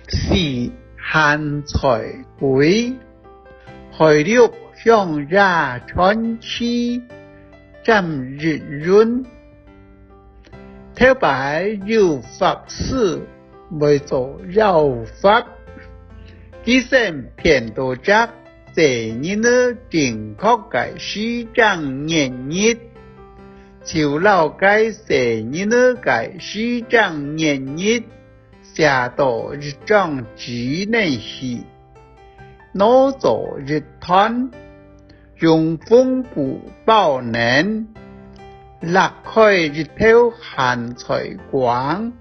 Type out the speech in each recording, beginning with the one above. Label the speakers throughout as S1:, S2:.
S1: 是限財鬼，海陸向ra穿chi trăm日潤，theo bài yêu Pháp sư mới tổ rau Pháp, ký xem phiền tổ chắc sẽ như nữ trình khóc cái sĩ trang nhện nhít, chiều lao cái sẽ như nữ cái sĩ trang nhện nhít, xả tổ rực trong trí này hì, nó tổ rực thoán, dùng phong cụ bao nén, lạc khơi rực theo hàn trời quảng,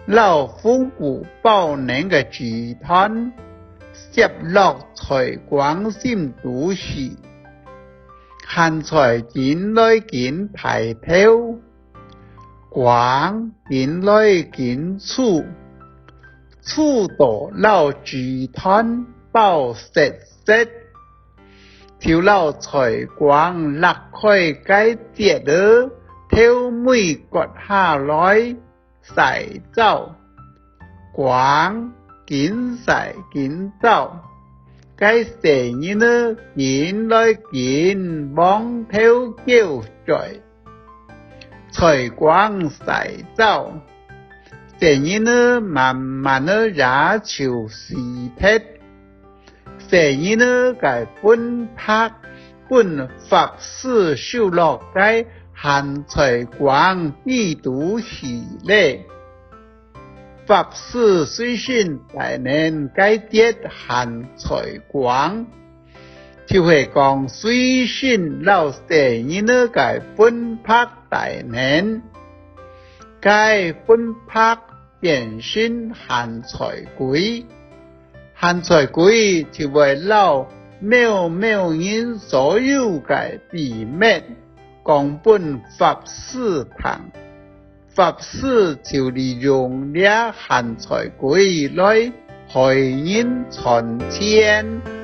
S1: lao phong cụ bao nén cái trí thoán, xếp lọc trời quảng xiêm tú hì, hàn trời kín lôi kín thải theo, quảng kín lôi kín chu, chu tổ lao trí thoán bao sệt sệt, thiếu lao trời quảng lạc khơi cái tiệt đỡ, theo mùi quạt hà lói, sải trao, quảng kín sải kín trao, cái sẽ như nữ kín lôi kín bóng theo kêu trời, trời quảng sải trao, sẽ như nữ mà nữ giá chiều xì thết, sẽ như nữ cái bún phát, bún Pháp sư siêu lọc cái hàn trời quảng đi tú hỷ lệ. Pháp sư suy sinh tại nên cái tiết hàn trời quảng, thì phải còn suy sinh lao sẽ như nữ cái bún phát tại nên, cái bún phát biến sinh hàn trời quý. hàn trời quý thì phải lao mèo nhân sở hữu cái bí mật, còn bún Pháp sư thẳng. Pháp sư就利用了限財鬼來害人傳天。